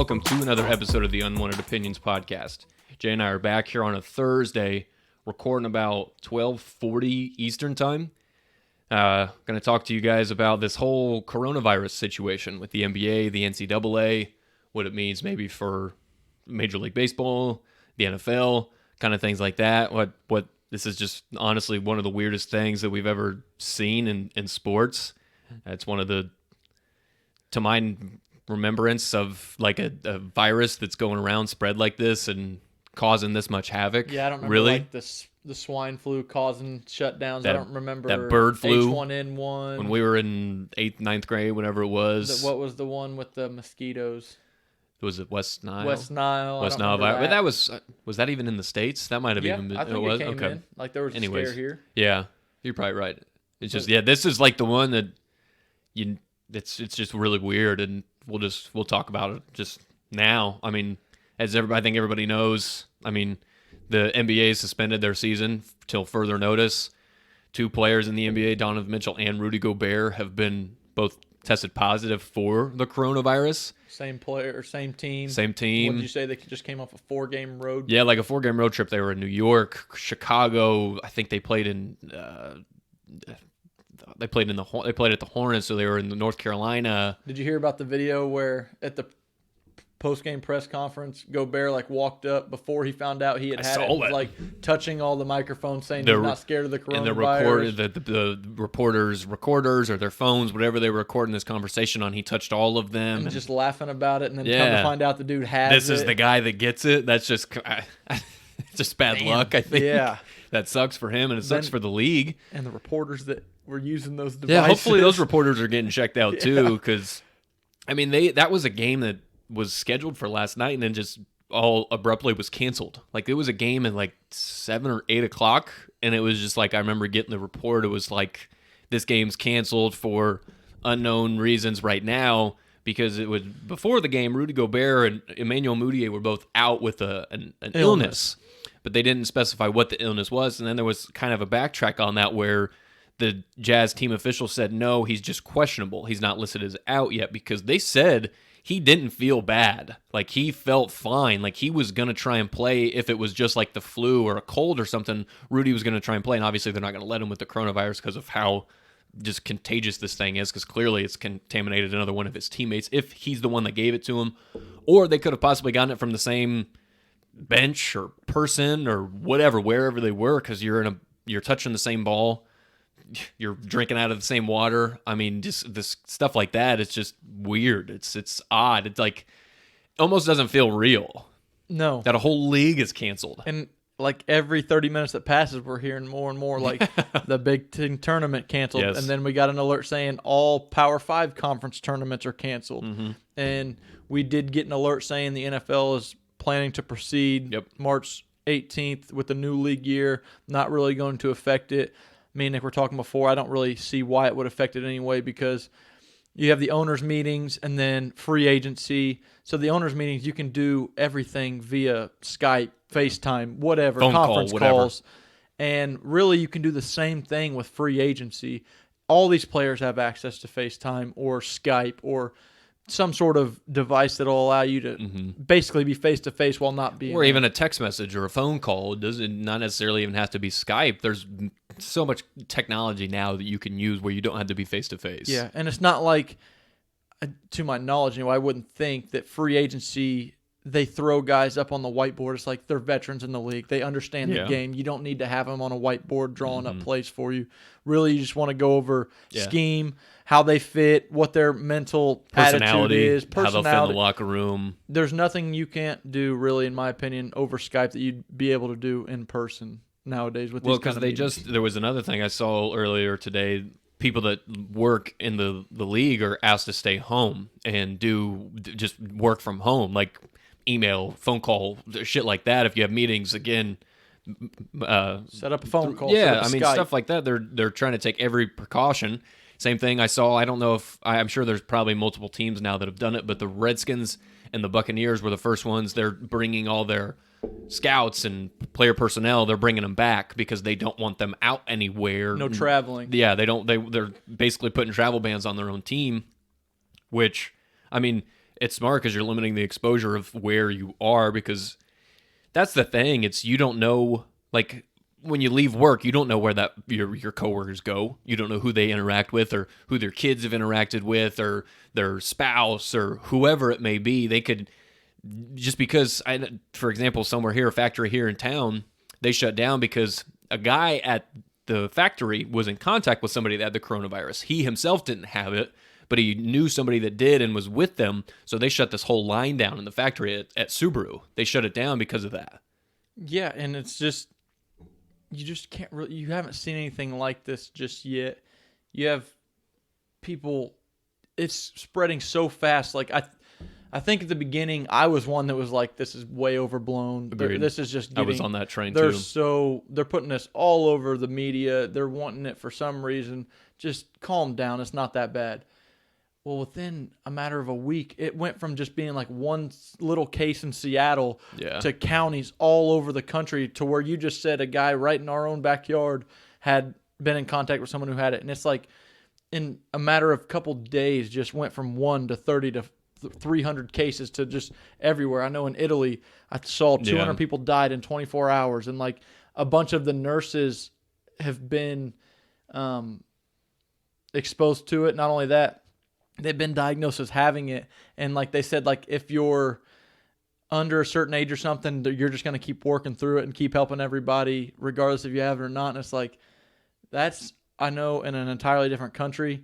welcome to another episode of the Unwanted Opinions podcast. Jay and I are back here on a Thursday, recording about 12:40 Eastern Time. Going to talk to you guys about this whole coronavirus situation with the NBA, the NCAA, what it means maybe for Major League Baseball, the NFL, kind of things like that. What this is just honestly one of the weirdest things that we've ever seen in sports. It's one of the, to my remembrance of like a virus that's going around spread like this and causing this much havoc. Yeah, I don't remember really? like the swine flu causing shutdowns. I don't remember that bird flu H1N1 when we were in 8th, 9th grade, whenever it was. What was the one with the mosquitoes? Was it West Nile? West Nile. West Nile virus. But that was that even in the States? That might have even been. I think it came in. Like there was a scare here. Yeah, you're probably right. It's just this is like the one that it's just really weird, and we'll talk about it just now. I mean, I think everybody knows. I mean, the NBA suspended their season till further notice. 2 players in the NBA, Donovan Mitchell and Rudy Gobert, have been both tested positive for the coronavirus. Same player, same team. Same team. What did you say? They just came off a 4-game road? Yeah, like a 4-game road trip. They were in New York, Chicago. I think they played in. They played at the Hornets, so they were in North Carolina. Did you hear about the video where at the post-game press conference, Gobert like walked up before he found out he had it, was, like touching all the microphones, saying he's not scared of the coronavirus. And the reporters' recorders or their phones, whatever they were recording this conversation on, he touched all of them. And just laughing about it, and then come to find out the dude has This is the guy that gets it. That's just it's just bad luck, I think. Yeah. That sucks for him, and it sucks for the league. And the reporters that were using those devices. Yeah, hopefully those reporters are getting checked out too, because, I mean, that was a game that was scheduled for last night and then just all abruptly was canceled. Like, it was a game at like 7 or 8 o'clock, and it was just like, I remember getting the report. It was like, this game's canceled for unknown reasons right now, because it was before the game, Rudy Gobert and Emmanuel Mudiay were both out with an illness, but they didn't specify what the illness was. And then there was kind of a backtrack on that where the Jazz team official said, no, he's just questionable. He's not listed as out yet, because they said he didn't feel bad. Like, he felt fine. Like, he was going to try and play if it was just like the flu or a cold or something. Rudy was going to try and play, and obviously they're not going to let him with the coronavirus because of how just contagious this thing is, because clearly it's contaminated another one of his teammates if he's the one that gave it to him. Or they could have possibly gotten it from the same bench or person or whatever, wherever they were, because you're touching the same ball. You're drinking out of the same water. I mean, just this stuff like that, it's just weird. It's odd. It's like, almost doesn't feel real. No. That a whole league is canceled. And like every 30 minutes that passes, we're hearing more and more like the Big Ten tournament canceled. Yes. And then we got an alert saying all Power 5 conference tournaments are canceled. Mm-hmm. And we did get an alert saying the NFL is planning to proceed March 18th with the new league year, not really going to affect it. Me and Nick were talking before, I don't really see why it would affect it anyway, because you have the owners' meetings and then free agency. So the owners' meetings, you can do everything via Skype, FaceTime, whatever, conference calls. And really, you can do the same thing with free agency. All these players have access to FaceTime or Skype or some sort of device that will allow you to basically be face-to-face while not being... Or even a text message or a phone call. It doesn't not necessarily even have to be Skype. There's so much technology now that you can use where you don't have to be face-to-face. Yeah, and it's not like, to my knowledge, I wouldn't think that free agency, they throw guys up on the whiteboard. It's like they're veterans in the league. They understand the game. You don't need to have them on a whiteboard drawing up plays for you. Really, you just want to go over scheme, how they fit, what their mental attitude is, how they'll fit in the locker room. There's nothing you can't do, really, in my opinion, over Skype that you'd be able to do in person nowadays with these kind of meetings. There was another thing I saw earlier today. People that work in the league are asked to stay home and just work from home, like email, phone call, shit like that. If you have meetings, again, set up a phone call. Yeah, I mean, Skype. Stuff like that. They're trying to take every precaution. Same thing I saw. I don't know if I'm sure there's probably multiple teams now that have done it, but the Redskins and the Buccaneers were the first ones. They're bringing all their scouts and player personnel. They're bringing them back because they don't want them out anywhere. No traveling. Yeah, they're basically putting travel bans on their own team, which, I mean, it's smart because you're limiting the exposure of where you are, because that's the thing. It's you don't know, like when you leave work, you don't know where that your coworkers go. You don't know who they interact with or who their kids have interacted with or their spouse or whoever it may be. They could, just because, for example, somewhere here, a factory here in town, they shut down because a guy at the factory was in contact with somebody that had the coronavirus. He himself didn't have it, but he knew somebody that did and was with them, so they shut this whole line down in the factory at Subaru. They shut it down because of that. Yeah, and it's just, you just can't really, you haven't seen anything like this just yet. You have people, it's spreading so fast. Like, I think at the beginning, I was one that was like, this is way overblown. This is just getting, I was on that train too. They're putting this all over the media. They're wanting it for some reason. Just calm down. It's not that bad. Well, within a matter of a week, it went from just being like one little case in Seattle to counties all over the country, to where you just said a guy right in our own backyard had been in contact with someone who had it. And it's like in a matter of a couple days, just went from 1 to 30 to 300 cases to just everywhere. I know in Italy, I saw 200 people died in 24 hours. And like a bunch of the nurses have been exposed to it. Not only that, they've been diagnosed as having it. And like they said, like if you're under a certain age or something, you're just going to keep working through it and keep helping everybody regardless if you have it or not. And it's like, that's, I know, in an entirely different country.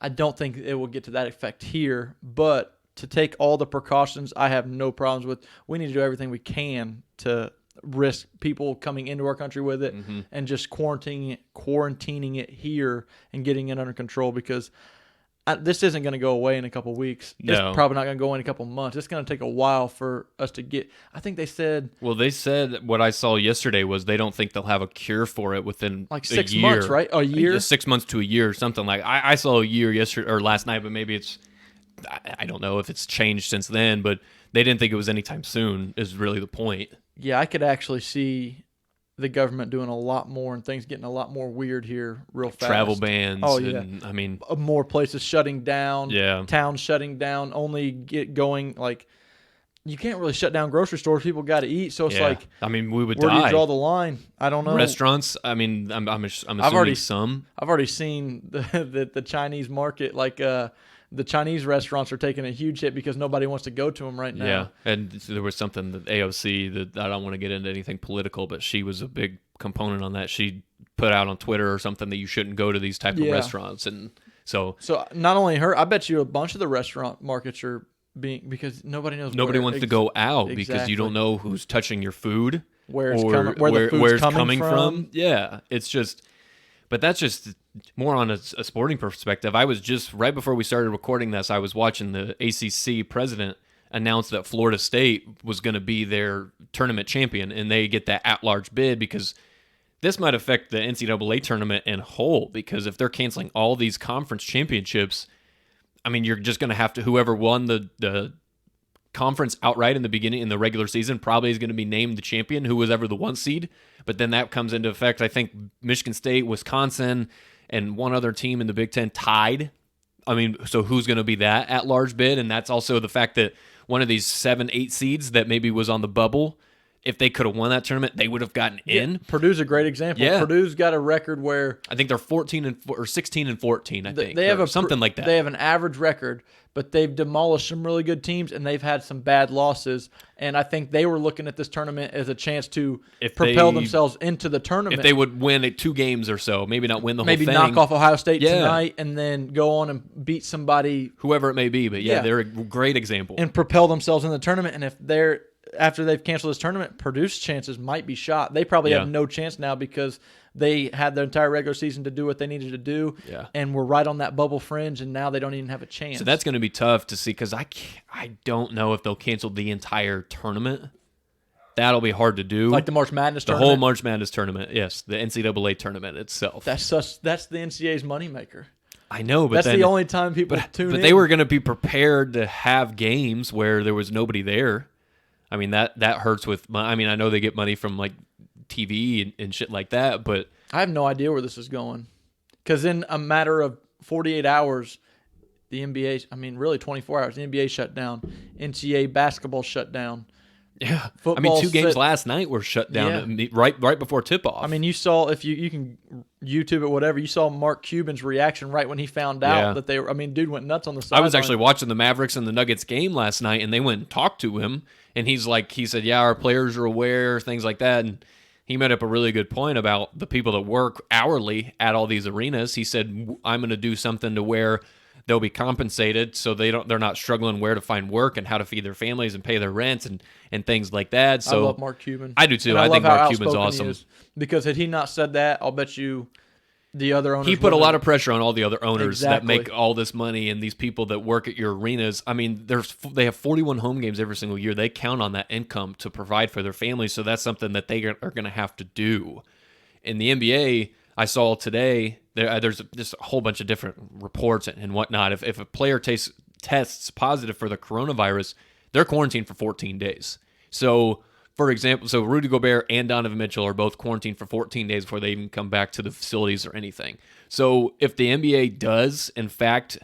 I don't think it will get to that effect here, but to take all the precautions, I have no problems with. We need to do everything we can to risk people coming into our country with it and just quarantining it here and getting it under control, because this isn't going to go away in a couple weeks. No. It's probably not going to go in a couple months. It's going to take a while for us to get. I think they said. Well, they said what I saw yesterday was they don't think they'll have a cure for it within like a 6 year. months, right? A year, 6 months to a year, or something like. I saw a year yesterday or last night, but maybe it's. I don't know if it's changed since then, but they didn't think it was anytime soon. Is really the point. Yeah, I could actually see the government doing a lot more and things getting a lot more weird here real fast. Travel bans. Oh, yeah. And, I mean, more places shutting down. Yeah. Towns shutting down. Only get going. Like, you can't really shut down grocery stores. People got to eat. So it's like, I mean, we would where die. do you draw the line? I don't know. Restaurants. I mean, I'm assuming some. I've already seen the Chinese market. Like, the Chinese restaurants are taking a huge hit because nobody wants to go to them right now. Yeah, and there was something that AOC, that I don't want to get into anything political, but she was a big component on that. She put out on Twitter or something that you shouldn't go to these type of restaurants, and so not only her, I bet you a bunch of the restaurant markets are being, because nobody knows. Nobody wants to go out because you don't know who's touching your food, where the food's coming from. Yeah, it's just. But that's just more on a sporting perspective. I was just, right before we started recording this, I was watching the ACC president announce that Florida State was going to be their tournament champion, and they get that at-large bid, because this might affect the NCAA tournament in whole, because if they're canceling all these conference championships, I mean, you're just going to have to, whoever won the conference outright in the beginning, in the regular season, probably is going to be named the champion, who was ever the 1 seed. But then that comes into effect. I think Michigan State, Wisconsin, and one other team in the Big Ten tied. I mean, so who's going to be that at-large bid? And that's also the fact that one of these 7-8 seeds that maybe was on the bubble, if they could have won that tournament, they would have gotten in. Purdue's a great example. Yeah. Purdue's got a record where I think they're 16-14. I think they have something like that. They have an average record, but they've demolished some really good teams, and they've had some bad losses. And I think they were looking at this tournament as a chance to propel themselves into the tournament. If they would win 2 games or so, maybe not win the whole thing. Maybe knock off Ohio State tonight and then go on and beat somebody. Whoever it may be. But they're a great example. And propel themselves in the tournament. And if they're, after they've canceled this tournament, Purdue's chances might be shot. They probably have no chance now because they had their entire regular season to do what they needed to do, and we're right on that bubble fringe, and now they don't even have a chance. So that's going to be tough to see, because I don't know if they'll cancel the entire tournament. That'll be hard to do. Like the March Madness tournament? The whole March Madness tournament, yes. The NCAA tournament itself. That's the NCAA's moneymaker. I know, but that's the only time people tune in. But they were going to be prepared to have games where there was nobody there. I mean, that hurts with, I mean, I know they get money from like TV and shit like that, but I have no idea where this is going. Because in a matter of 48 hours, The NBA, I mean, really 24 hours. The NBA shut down. NCAA basketball shut down. Yeah. Football 2 games last night were shut down right before tip-off. I mean, you saw, if you can YouTube it, whatever, you saw Mark Cuban's reaction right when he found out that they were, I mean, dude went nuts on the sideline. I was actually watching the Mavericks and the Nuggets game last night, and they went and talked to him, and he said, yeah, our players are aware, things like that, and he made up a really good point about the people that work hourly at all these arenas. He said, I'm going to do something to where they'll be compensated so they're not struggling where to find work and how to feed their families and pay their rents and things like that. So I love Mark Cuban. I do too. I think Mark Cuban's awesome. Because had he not said that, I'll bet you the other owners. He put a lot of pressure on all the other owners that make all this money, and these people that work at your arenas. I mean, they have 41 home games every single year. They count on that income to provide for their families, so that's something that they are going to have to do. In the NBA, I saw today, there's just a whole bunch of different reports and whatnot. If a player tests positive for the coronavirus, they're quarantined for 14 days. So, for example, Rudy Gobert and Donovan Mitchell are both quarantined for 14 days before they even come back to the facilities or anything. So if the NBA does, in fact,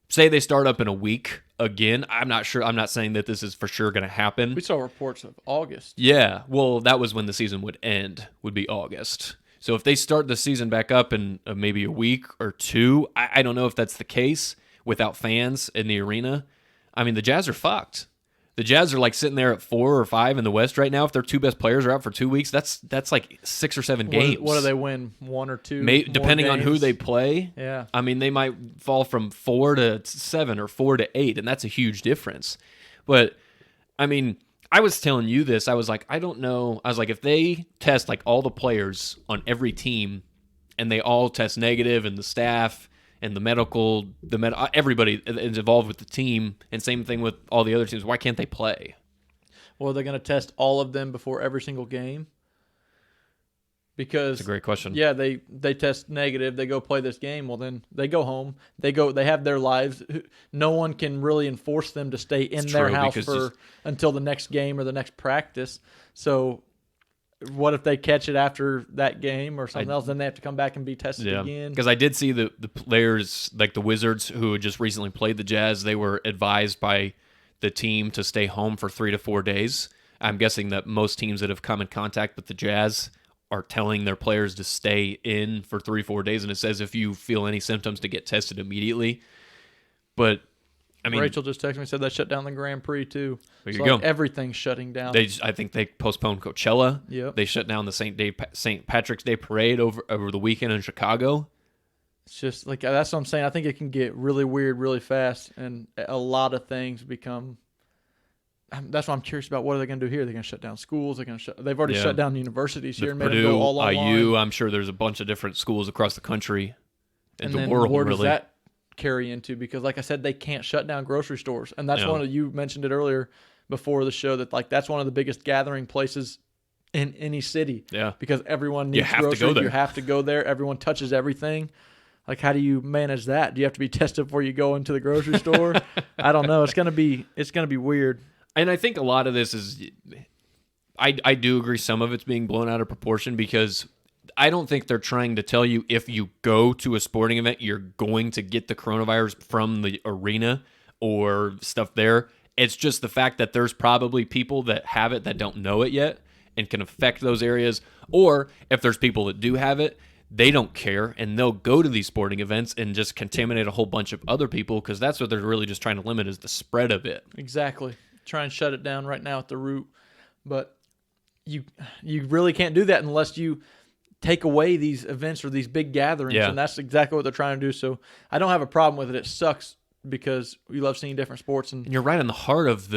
say they start up in a week again, I'm not sure. I'm not saying that this is for sure going to happen. We saw reports of August. Yeah, well, that was when the season would end, would be August. So if they start the season back up in maybe a week or two, I don't know if that's the case without fans in the arena. I mean, the Jazz are fucked. The Jazz are like sitting there at 4 or 5 in the West right now. If their 2 best players are out for 2 weeks, that's like 6 or 7 games. What do they win? 1 or 2? Depending on who they play. Yeah. I mean, they might fall from 4 to 7 or 4 to 8, and that's a huge difference. But, I mean, I was telling you this. I was like, I don't know. I was like, if they test like all the players on every team and they all test negative and the staff and everybody is involved with the team, and same thing with all the other teams, why can't they play? Well, are they going to test all of them before every single game? Because that's a great question. Yeah, they test negative, they go play this game, well then they go home. They have their lives. No one can really enforce them to stay in their house until the next game or the next practice. So what if they catch it after that game or something else? Then they have to come back and be tested again. Because I did see the players, like the Wizards, who had just recently played the Jazz, they were advised by the team to stay home for 3 to 4 days. I'm guessing that most teams that have come in contact with the Jazz are telling their players to stay in for 3-4 days, and it says if you feel any symptoms to get tested immediately. But I mean, Rachel just texted me, said they shut down the Grand Prix too. There you go. Everything's shutting down. I think they postponed Coachella. Yep. They shut down the St. Patrick's Day parade over the weekend in Chicago. It's just like, that's what I'm saying. I think it can get really weird really fast, and a lot of things become. That's what I'm curious about. What are they going to do here? They're going to shut down schools. They've already shut down universities here and made them go all online. IU, I'm sure there's a bunch of different schools across the country and the world. Where does that carry into? Because like I said, they can't shut down grocery stores, and that's you mentioned it earlier before the show that like that's one of the biggest gathering places in any city. Yeah, because everyone needs groceries. To go there. You have to go there. Everyone touches everything. Like, how do you manage that? Do you have to be tested before you go into the grocery store? I don't know. It's gonna be weird. And I think a lot of this is, I do agree some of it's being blown out of proportion, because I don't think they're trying to tell you if you go to a sporting event, you're going to get the coronavirus from the arena or stuff there. It's just the fact that there's probably people that have it that don't know it yet and can affect those areas. Or if there's people that do have it, they don't care, and they'll go to these sporting events and just contaminate a whole bunch of other people, because that's what they're really just trying to limit is the spread of it. Exactly. Try and shut it down right now at the root, but you really can't do that unless you take away these events or these big gatherings, and that's exactly what they're trying to do. So I don't have a problem with it. It sucks because we love seeing different sports, and you're right in the heart of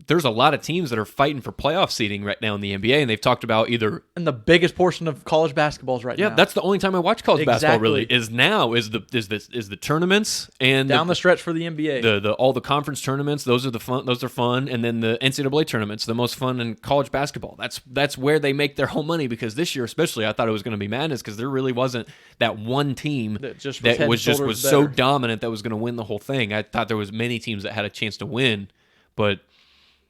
there's a lot of teams that are fighting for playoff seeding right now in the NBA, and they've talked about either. And the biggest portion of college basketball is right now. Yeah, that's the only time I watch college basketball. Really, is the tournaments and down the stretch for the NBA. All the conference tournaments. Those are fun, and then the NCAA tournaments, the most fun in college basketball. That's where they make their whole money, because this year especially, I thought it was going to be madness because there really wasn't that one team that was so dominant that was going to win the whole thing. I thought there was many teams that had a chance to win, but.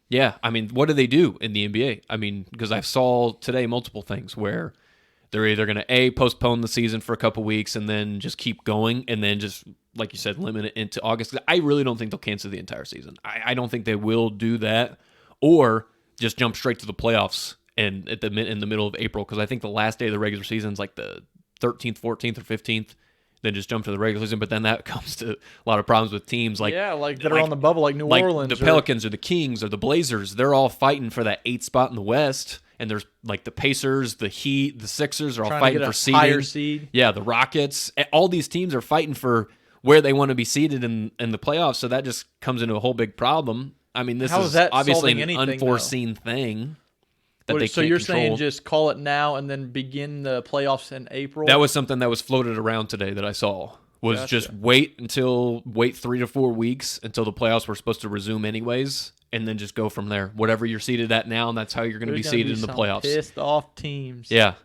Yeah, I mean, what do they do in the NBA? I mean, because I saw today multiple things where they're either going to postpone the season for a couple weeks and then just keep going and then just like you said, limit it into August. I really don't think they'll cancel the entire season. I don't think they will do that, or just jump straight to the playoffs and in the middle of April, because I think the last day of the regular season is like the 13th, 14th, or 15th. Then just jump to the regular season, but then that comes to a lot of problems with teams like that are on the bubble, like New Orleans, the Pelicans or the Kings or the Blazers. They're all fighting for that 8th spot in the West, and there's like the Pacers, the Heat, the Sixers are all fighting for seeding. Higher seed. Yeah, the Rockets. All these teams are fighting for where they want to be seeded in the playoffs. So that just comes into a whole big problem. I mean, this is obviously an unforeseen thing. So you're saying just call it now and then begin the playoffs in April? That was something that was floated around today that I saw. Was just wait 3 to 4 weeks until the playoffs were supposed to resume anyways, and then just go from there. Whatever you're seated at now, and that's how you're going to be seated in the playoffs. Pissed off teams. Yeah,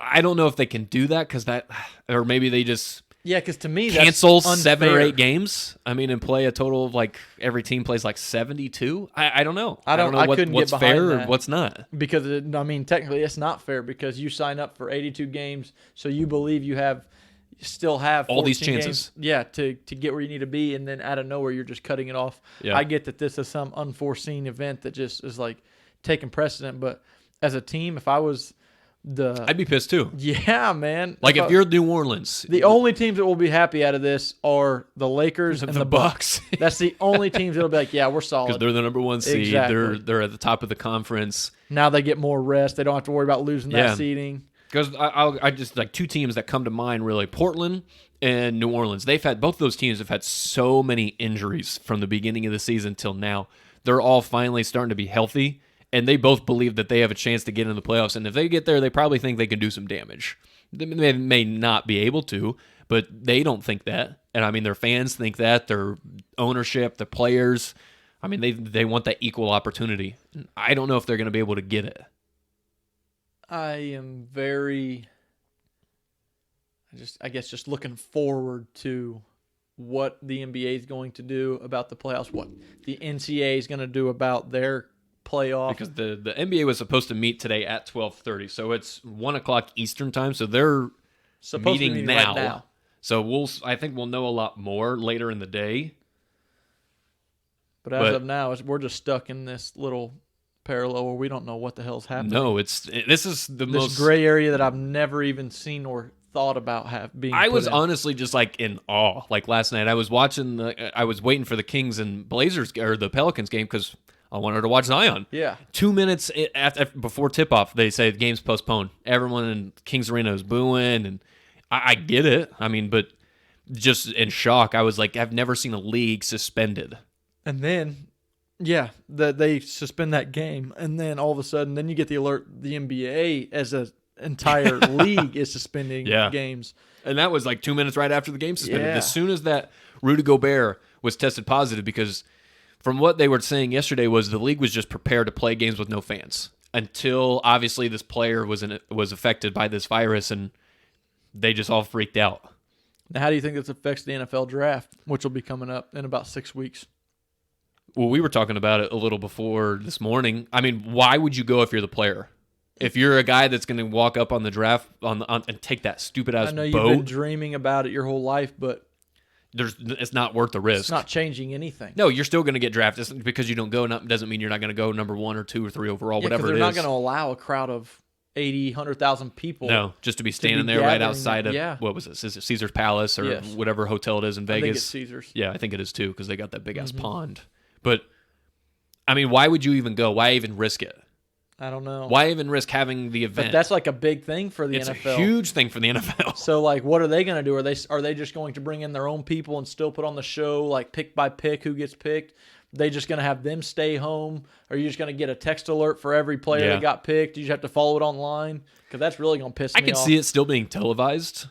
I don't know if they can do that or maybe they just because to me cancel that's 7 or 8 games. I mean, and play a total of like every team plays like 72. I don't know. I don't know what's fair or what's not. Because technically it's not fair, because you sign up for 82 games, so you believe you still have all these chances. To get where you need to be, and then out of nowhere you're just cutting it off. Yeah. I get that this is some unforeseen event that just is like taking precedent, but as a team, if I was I'd be pissed too. Yeah, man. Like if you're New Orleans, the only teams that will be happy out of this are the Lakers and the Bucks. That's the only teams that'll be like, yeah, we're solid, because they're the number 1 seed. Exactly. They're at the top of the conference. Now they get more rest. They don't have to worry about losing that seeding. Because I just like 2 teams that come to mind really: Portland and New Orleans. Both those teams have had so many injuries from the beginning of the season till now. They're all finally starting to be healthy. And they both believe that they have a chance to get in the playoffs. And if they get there, they probably think they can do some damage. They may not be able to, but they don't think that. And I mean, their fans think that. Their ownership, the players, I mean, they want that equal opportunity. I don't know if they're going to be able to get it. I am I guess just looking forward to what the NBA is going to do about the playoffs, what the NCAA is going to do about their playoff. Because the NBA was supposed to meet today at 12:30, so it's 1:00 Eastern time. So they're supposed to be meeting now. Right now. So I think we'll know a lot more later in the day. But as of now, we're just stuck in this little parallel where we don't know what the hell's happening. No, this is the most gray area that I've never even seen or thought about being. I was honestly just like in awe. Like last night, I was waiting for the Kings and Blazers or the Pelicans game because I wanted to watch Zion. Yeah. 2 minutes before tip-off, they say the game's postponed. Everyone in Kings Arena is booing, and I get it. I mean, but just in shock. I was like, I've never seen a league suspended. And then, they suspend that game, and then all of a sudden, then you get the alert, the NBA as an entire league is suspending games. And that was like 2 minutes right after the game suspended. Yeah. As soon as that Rudy Gobert was tested positive, because from what they were saying yesterday was the league was just prepared to play games with no fans until obviously this player was affected by this virus, and they just all freaked out. Now, how do you think this affects the NFL draft, which will be coming up in about 6 weeks? Well, we were talking about it a little before this morning. I mean, why would you go if you're the player? If you're a guy that's going to walk up on the draft and take that stupid ass boat. I know you've been dreaming about it your whole life, but it's not worth the risk. It's not changing anything. No, you're still going to get drafted. Just because you don't go doesn't mean you're not going to go number 1 or 2 or 3 overall, whatever it is. They're not going to allow a crowd of 80, 100,000 people. No, just to be standing there right outside of, what was it, Caesar's Palace or whatever hotel it is in Vegas. I think it's Caesar's. Yeah, I think it is too, because they got that big-ass pond. But, I mean, why would you even go? Why even risk it? I don't know. Why even risk having the event? But that's like a big thing for the NFL. It's a huge thing for the NFL. So, like, what are they going to do? Are they just going to bring in their own people and still put on the show, like pick by pick who gets picked? They just going to have them stay home? Or are you just going to get a text alert for every player that got picked? You just have to follow it online? Because that's really going to piss me off. I can see it still being televised.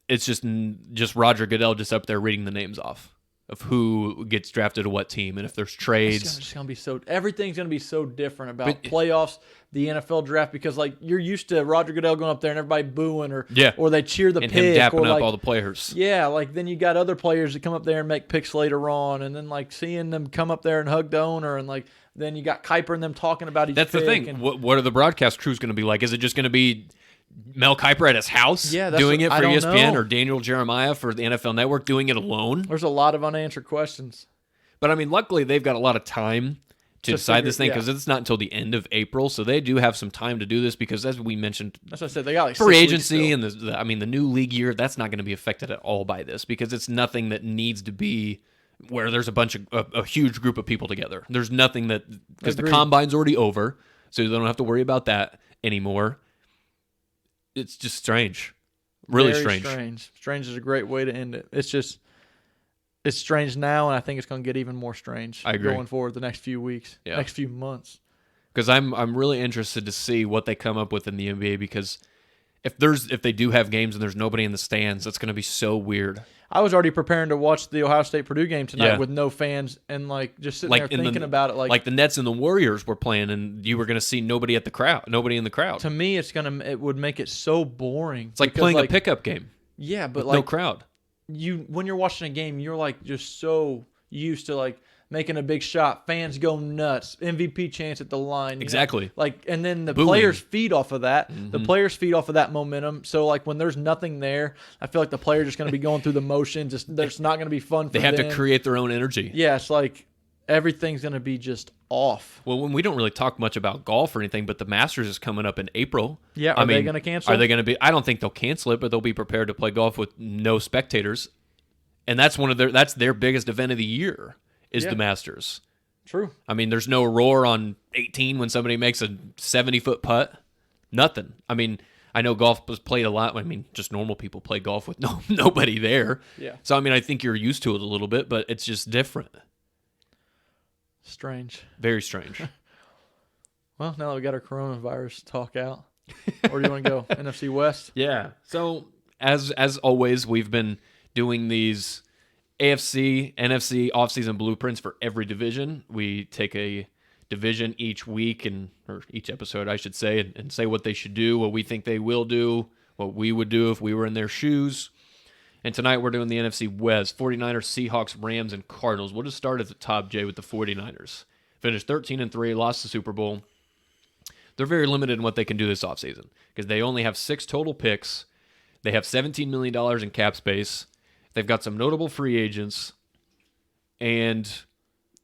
It's just Roger Goodell just up there reading the names off of who gets drafted to what team, and if there's trades. It's just gonna be everything's going to be so different about playoffs, the NFL draft, because like you're used to Roger Goodell going up there and everybody booing or they cheer the and pick. And him dapping or up all the players. Yeah, like then you got other players that come up there and make picks later on, and then like seeing them come up there and hug the owner, and like then you got Kuiper and them talking about each pick. That's the thing. What are the broadcast crews going to be like? Is it just going to be Mel Kiper at his house doing it for ESPN, or Daniel Jeremiah for the NFL Network doing it alone. There's a lot of unanswered questions. But, I mean, luckily they've got a lot of time to decide this thing because it's not until the end of April, so they do have some time to do this because, as we mentioned, that's what I said, they got like free agency and the new league year, that's not going to be affected at all by this because it's nothing that needs to be where there's a huge group of people together. There's nothing that, because the combine's already over, so they don't have to worry about that anymore. It's just strange. Really strange. Strange is a great way to end it. It's strange now, and I think it's going to get even more strange going forward the next few weeks, next few months. Because I'm really interested to see what they come up with in the NBA because if they do have games and there's nobody in the stands, that's going to be so weird. I was already preparing to watch the Ohio State-Purdue game tonight with no fans and just sitting there thinking about it. Like the Nets and the Warriors were playing, and you were going to see nobody in the crowd. To me, it would make it so boring. It's like playing a pickup game. Yeah, but no crowd. When you're watching a game, you're just so used to making a big shot, fans go nuts, MVP chance at the line. Exactly. And then the players feed off of that. Mm-hmm. The players feed off of that momentum. So when there's nothing there, I feel like the players are just going to be going through the motions. It's not going to be fun for them. They have to create their own energy. Yeah, it's everything's going to be just off. Well, when we don't really talk much about golf or anything, but the Masters is coming up in April. Yeah, are they going to cancel? Are they going to be? I don't think they'll cancel it, but they'll be prepared to play golf with no spectators. And that's their biggest event of the year is the Masters. True. I mean, there's no roar on 18 when somebody makes a 70-foot putt. Nothing. I mean, I know golf was played a lot. I mean, just normal people play golf with nobody there. Yeah. So, I mean, I think you're used to it a little bit, but it's just different. Strange. Very strange. Well, now that we got our coronavirus talk out, where do you want to go? NFC West? Yeah. So, as always, we've been doing these AFC, NFC offseason blueprints for every division. We take a division each week, or each episode, I should say, and say what they should do, what we think they will do, what we would do if we were in their shoes. And tonight we're doing the NFC West, 49ers, Seahawks, Rams, and Cardinals. We'll just start at the top, Jay, with the 49ers. Finished 13-3, lost the Super Bowl. They're very limited in what they can do this offseason because they only have 6 total picks. They have $17 million in cap space. They've got some notable free agents, and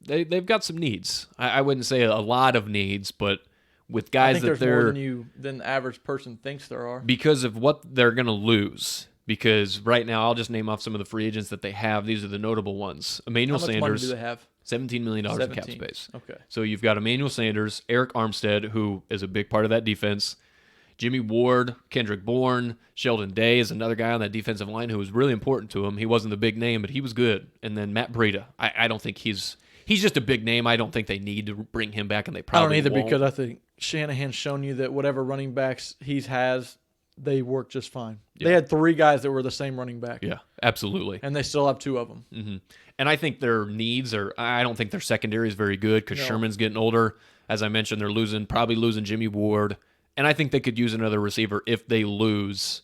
they've got some needs. I wouldn't say a lot of needs, but with guys I think there's more than the average person thinks there are. Because of what they're going to lose. Because right now, I'll just name off some of the free agents that they have. These are the notable ones. Emmanuel Sanders. How much money do they have? $17 million in cap space. Okay. So you've got Emmanuel Sanders, Eric Armstead, who is a big part of that defense. Jimmy Ward, Kendrick Bourne, Sheldon Day is another guy on that defensive line who was really important to him. He wasn't the big name, but he was good. And then Matt Breida. I don't think he's just a big name. I don't think they need to bring him back, and they probably I don't either won't. Because I think Shanahan's shown you that whatever running backs he has, they work just fine. Yeah. They had 3 guys that were the same running back. Yeah, absolutely. And they still have 2 of them. Mm-hmm. And I think their needs I don't think their secondary is very good because Sherman's getting older. As I mentioned, they're probably losing Jimmy Ward. And I think they could use another receiver if they lose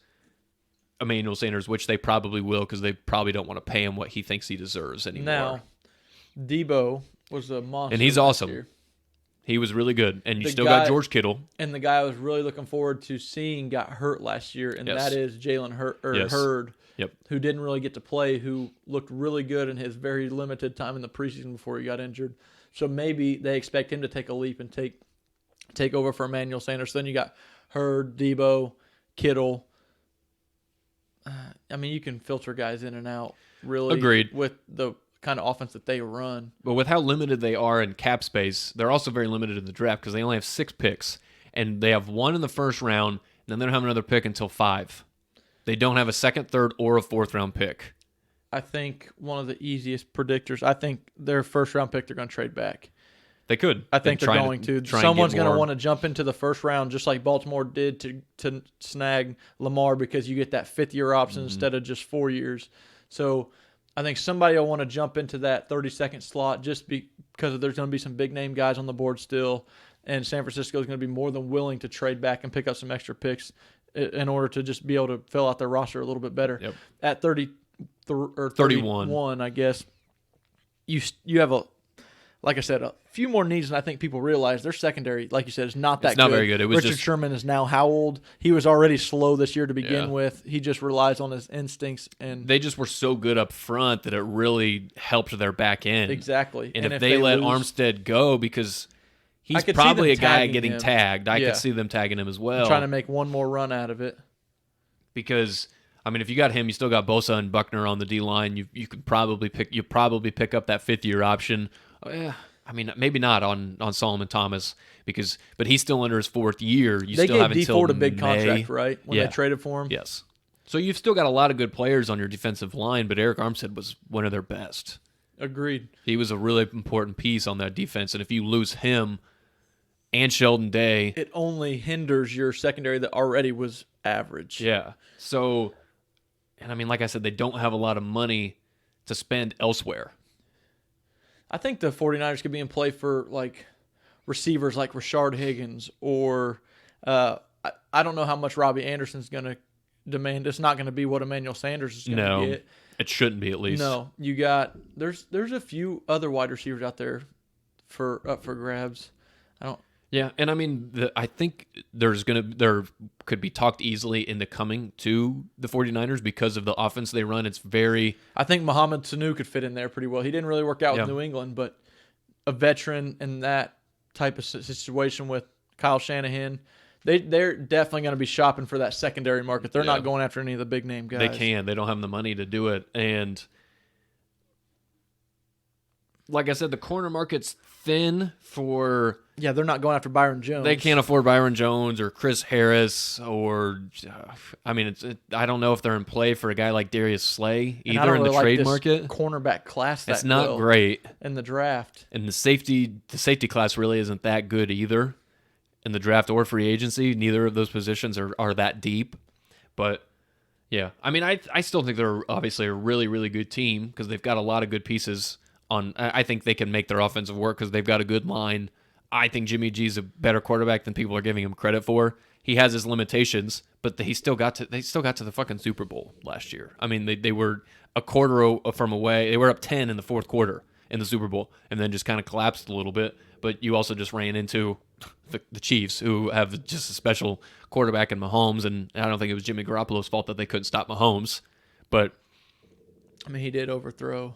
Emmanuel Sanders, which they probably will because they probably don't want to pay him what he thinks he deserves anymore. Now, Debo was a monster. And he's awesome. Year. He was really good. And you still got George Kittle. And the guy I was really looking forward to seeing got hurt last year, and that is Jalen Hurd, who didn't really get to play, who looked really good in his very limited time in the preseason before he got injured. So maybe they expect him to take a leap and take over for Emmanuel Sanders. So then you got Hurd, Debo, Kittle. I mean, you can filter guys in and out, really. Agreed. With the kind of offense that they run. But with how limited they are in cap space, they're also very limited in the draft because they only have 6 picks. And they have 1 in the first round, and then they don't have another pick until 5. They don't have a second, third, or a 4th-round pick. I think one of the easiest predictors, I think their first-round pick they're going to trade back. They could. I think they're going to. Someone's going to want to jump into the first round just like Baltimore did to snag Lamar because you get that 5th-year option instead of just 4 years. So I think somebody will want to jump into that 32nd slot just because there's going to be some big-name guys on the board still, and San Francisco is going to be more than willing to trade back and pick up some extra picks in order to just be able to fill out their roster a little bit better. Yep. At 31, I guess, you have like I said, a few more needs than I think people realize. Their secondary, like you said, is not that good. It's not very good. It was Richard Sherman is now how old? He was already slow this year to begin with. He just relies on his instincts. And they just were so good up front that it really helped their back end. Exactly. And if they let Armstead go, because he's probably a guy getting tagged. I could see them tagging him as well. Trying to make one more run out of it. Because, I mean, if you got him, you still got Bosa and Buckner on the D-line. You could probably pick up that fifth-year option. I mean, maybe not on Solomon Thomas, but he's still under his fourth year. They gave D Ford a big contract, right? When they traded for him? Yes. So you've still got a lot of good players on your defensive line, but Eric Armstead was one of their best. Agreed. He was a really important piece on that defense, and if you lose him and Sheldon Day, it only hinders your secondary that already was average. Yeah. So, and I mean, like I said, they don't have a lot of money to spend elsewhere. I think the 49ers could be in play for like receivers like Rashard Higgins or I don't know how much Robbie Anderson's going to demand. It's not going to be what Emmanuel Sanders is going to get. It shouldn't be, at least. No, you got there's a few other wide receivers out there up for grabs. Yeah, and I mean, I think there could be talked easily into coming to the 49ers because of the offense they run. It's very... I think Mohamed Sanu could fit in there pretty well. He didn't really work out with New England, but a veteran in that type of situation with Kyle Shanahan, they're definitely going to be shopping for that secondary market. They're not going after any of the big-name guys. They can. They don't have the money to do it, and... Like I said, the corner market's thin for... Yeah, they're not going after Byron Jones. They can't afford Byron Jones or Chris Harris or... I mean, I don't know if they're in play for a guy like Darius Slay either in the trade market. Cornerback class it's not great. In the draft. And the safety class really isn't that good either. In the draft or free agency, neither of those positions are that deep. But, yeah. I mean, I still think they're obviously a really, really good team because they've got a lot of good pieces. I think they can make their offensive work because they've got a good line. I think Jimmy G's a better quarterback than people are giving him credit for. He has his limitations, but they still got to the fucking Super Bowl last year. I mean, they were a quarter from away. They were up 10 in the fourth quarter in the Super Bowl, and then just kind of collapsed a little bit. But you also just ran into the Chiefs, who have just a special quarterback in Mahomes, and I don't think it was Jimmy Garoppolo's fault that they couldn't stop Mahomes. But I mean, he did overthrow.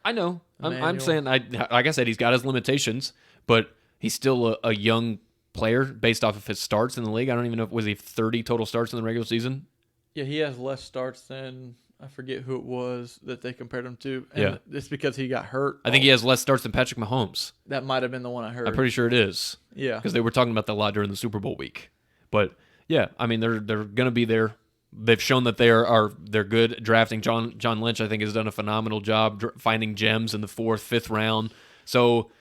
I know. I'm saying, like I said, he's got his limitations, but he's still a young player based off of his starts in the league. I don't even know, was he 30 total starts in the regular season? Yeah, he has less starts than, I forget who it was that they compared him to. And it's because he got hurt. I think he has less starts than Patrick Mahomes. That might have been the one I heard. I'm pretty sure it is. Yeah. Because they were talking about that a lot during the Super Bowl week. But, yeah, I mean, they're going to be there. They've shown that they're good at drafting. John Lynch, I think, has done a phenomenal job finding gems in the 4th, 5th round. So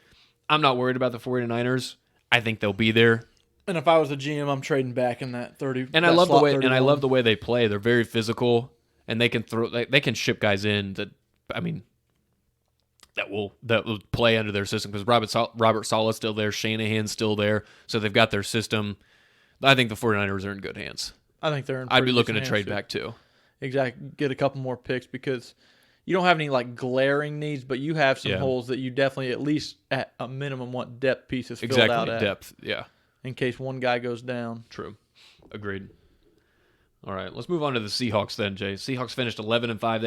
I'm not worried about the 49ers. I think they'll be there. And if I was a GM, I'm trading back in that 30. And I love the way 31. And I love the way they play. They're very physical, and they can ship guys in that, I mean, that will play under their system because Robert Saleh's still there, Shanahan's still there, so they've got their system. I think the 49ers are in good hands. I think they're in I'd be looking to trade back too. Exactly. Get a couple more picks because you don't have any like glaring needs, but you have some holes that you definitely at least at a minimum want depth pieces filled out at. Depth, yeah. In case one guy goes down. True. Agreed. All right, let's move on to the Seahawks then, Jay. Seahawks finished 11-5.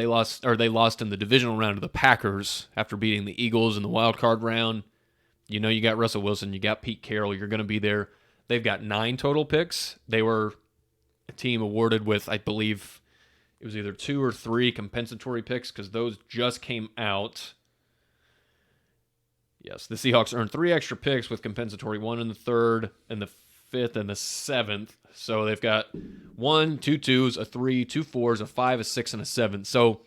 They lost in the divisional round to the Packers after beating the Eagles in the wild card round. You know you got Russell Wilson, you got Pete Carroll, you're going to be there. They've got 9 total picks. They were a team awarded with, I believe, it was either 2 or 3 compensatory picks because those just came out. Yes, the Seahawks earned 3 extra picks with compensatory, 1 in the 3rd, and the 5th, and the 7th. So they've got 1, 2 2s, a 3, 2 4s, a 5, a 6, and a 7. So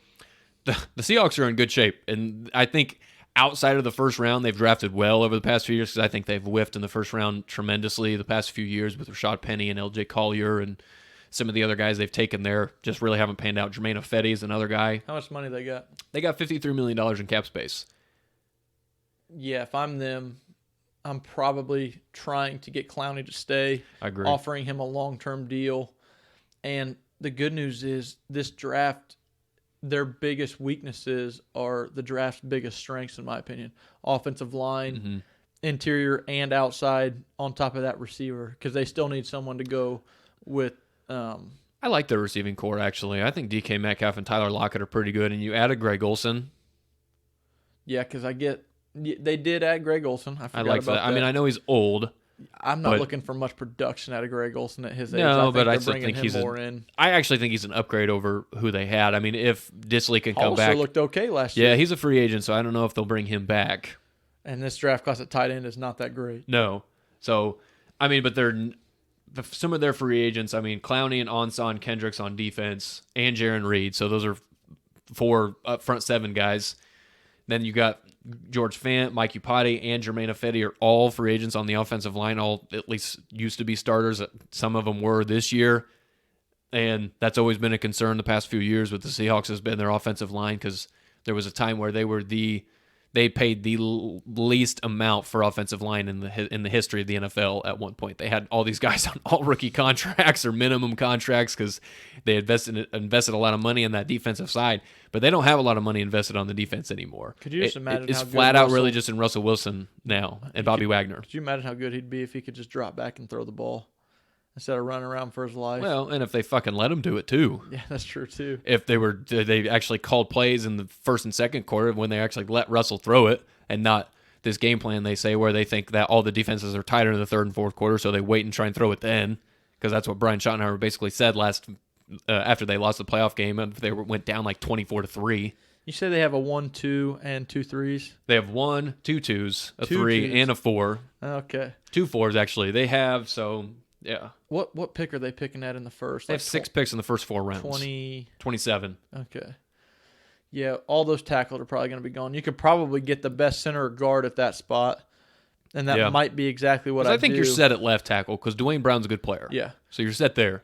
the Seahawks are in good shape. And I think outside of the first round, they've drafted well over the past few years because I think they've whiffed in the first round tremendously the past few years with Rashad Penny and LJ Collier and some of the other guys they've taken there just really haven't panned out. Jermaine Ifedi is another guy. How much money they got? They got $53 million in cap space. Yeah, if I'm them, I'm probably trying to get Clowney to stay. I agree. Offering him a long-term deal. And the good news is this draft their biggest weaknesses are the draft's biggest strengths, in my opinion. Offensive line, interior and outside, on top of that receiver, because they still need someone to go with. I like their receiving core, actually. I think DK Metcalf and Tyler Lockett are pretty good, and you added Greg Olsen. Yeah, because they did add Greg Olsen. I like about that. I mean, I know he's old. I'm not looking for much production out of Greg Olsen at his age. No, but I still think he's I actually think he's an upgrade over who they had. I mean, if Disley can come back, looked okay last year. Yeah, he's a free agent, so I don't know if they'll bring him back. And this draft class at tight end is not that great. No, so I mean, but some of their free agents. I mean, Clowney and Onson Kendricks on defense, and Jaron Reed. So those are 4 up front 7 guys. Then you got George Fant, Mike Upati, and Jermaine Ifedi are all free agents on the offensive line. All at least used to be starters. Some of them were this year, and that's always been a concern the past few years with the Seahawks has been their offensive line, because there was a time where they paid the least amount for offensive line in the history of the NFL at one point. They had all these guys on all rookie contracts or minimum contracts because they invested a lot of money on that defensive side, but they don't have a lot of money invested on the defense anymore. Could you just imagine it's flat out really just in Russell Wilson now and Bobby Wagner. Could you imagine how good he'd be if he could just drop back and throw the ball instead of running around for his life? Well, and if they fucking let him do it too. Yeah, that's true too. If they actually called plays in the first and second quarter when they actually let Russell throw it, and not this game plan they say where they think that all the defenses are tighter in the third and fourth quarter, so they wait and try and throw it then, because that's what Brian Schottenheimer basically said after they lost the playoff game and they went down like 24-3. You say they have a 1, 2, and 2 3s? They have 1, 2 2s, a 3, and a 4. Okay. 2 4s actually. They have, so yeah. What pick are they picking at in the first? They have 6 picks in the first 4 rounds. 27. Okay. Yeah, all those tackles are probably going to be gone. You could probably get the best center or guard at that spot, and that might be exactly what I think you're set at left tackle because Dwayne Brown's a good player. Yeah. So you're set there.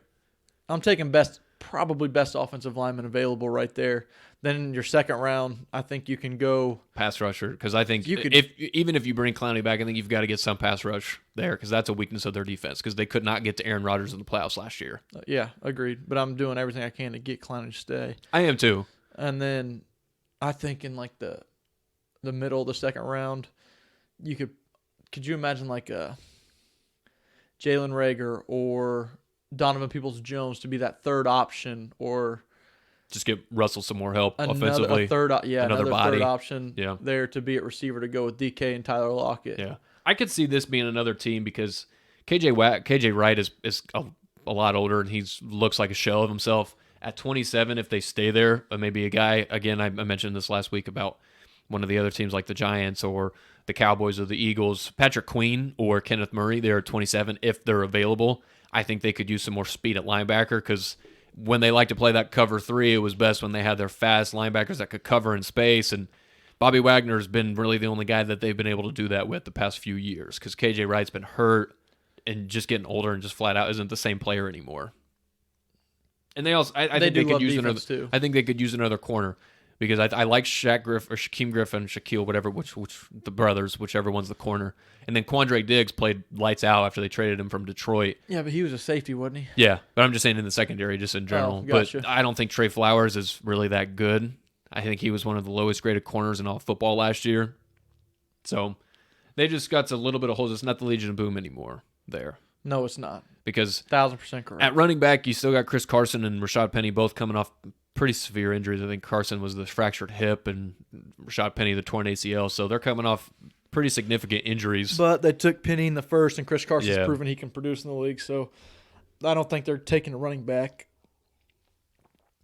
I'm taking probably best offensive lineman available right there. Then in your second round, I think you can go pass rusher, because I think even if you bring Clowney back, I think you've got to get some pass rush there, because that's a weakness of their defense, because they could not get to Aaron Rodgers in the playoffs last year. Yeah, agreed. But I'm doing everything I can to get Clowney to stay. I am too. And then I think in like the middle of the second round, could you imagine like a Jalen Reagor or Donovan Peoples-Jones to be that third option, or just give Russell some more help offensively. Another body. third option there to be at receiver to go with DK and Tyler Lockett. Yeah, I could see this being another team because KJ Wright is a lot older and he looks like a shell of himself. At 27, if they stay there, maybe a guy, again, I mentioned this last week about one of the other teams like the Giants or the Cowboys or the Eagles, Patrick Queen or Kenneth Murray, they're at 27 if they're available. I think they could use some more speed at linebacker, because when they like to play that cover 3, it was best when they had their fast linebackers that could cover in space, and Bobby Wagner's been really the only guy that they've been able to do that with the past few years, because KJ Wright's been hurt and just getting older and just flat out isn't the same player anymore. And they also, I think they could use another. Too. I think they could use another corner, because I like Shaquem Griffin, Shaquille, whatever, which the brothers, whichever one's the corner. And then Quandre Diggs played lights out after they traded him from Detroit. Yeah, but he was a safety, wasn't he? Yeah, but I'm just saying in the secondary, just in general. Gotcha. But I don't think Trey Flowers is really that good. I think he was one of the lowest graded corners in all football last year. So they just got a little bit of holes. It's not the Legion of Boom anymore there. No, it's not. Because 1,000% correct. At running back, you still got Chris Carson and Rashad Penny both coming off pretty severe injuries. I think Carson was the fractured hip and Rashad Penny the torn ACL. So they're coming off pretty significant injuries. But they took Penny in the first, and Chris Carson's proven he can produce in the league. So I don't think they're taking a running back.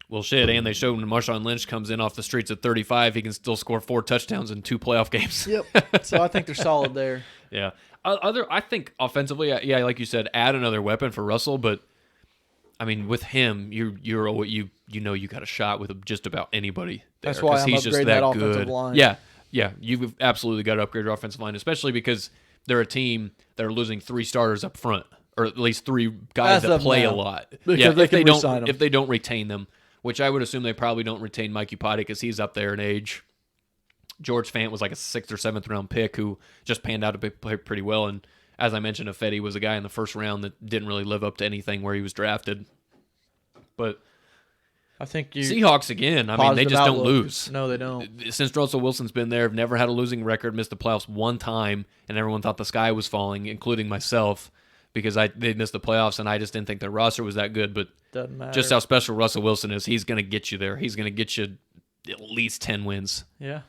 Well, shit, and they showed when Marshawn Lynch comes in off the streets at 35, he can still score 4 touchdowns in 2 playoff games. Yep. So I think they're solid there. Yeah. I think offensively, yeah, like you said, add another weapon for Russell, but I mean, with him, you got a shot with just about anybody there. That's why I'm upgrading that offensive line. Yeah, you've absolutely got to upgrade your offensive line, especially because they're a team that are losing 3 starters up front, or at least 3 guys that play a lot. Because if they don't retain them, which I would assume they probably don't retain Mike Upati because he's up there in age. George Fant was like a 6th or 7th round pick who just panned out to play pretty well. And as I mentioned, Ifedi was a guy in the first round that didn't really live up to anything where he was drafted. But I think Seahawks again. I mean, they just don't lose. No, they don't. Since Russell Wilson's been there, have never had a losing record. Missed the playoffs one time, and everyone thought the sky was falling, including myself, because they missed the playoffs, and I just didn't think their roster was that good. But doesn't matter. Just how special Russell Wilson is, he's going to get you there. He's going to get you at least 10 wins. Yeah.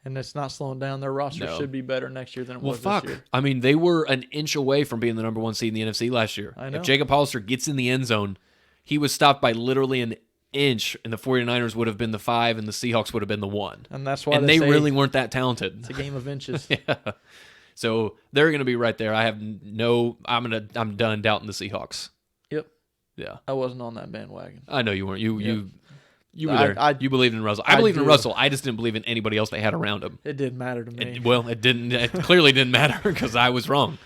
And it's not slowing down. Their roster should be better next year than it was this year. I mean, they were an inch away from being the number one seed in the NFC last year. I know. If Jacob Hollister gets in the end zone, he was stopped by literally an inch, and the 49ers would have been the 5, and the Seahawks would have been the 1. And that's why they really weren't that talented. It's a game of inches. Yeah. So they're going to be right there. I'm done doubting the Seahawks. Yep. Yeah. I wasn't on that bandwagon. I know you weren't. You were there. You believed in Russell. I believed in Russell. I just didn't believe in anybody else they had around him. It didn't matter to me. It didn't. It clearly didn't matter because I was wrong.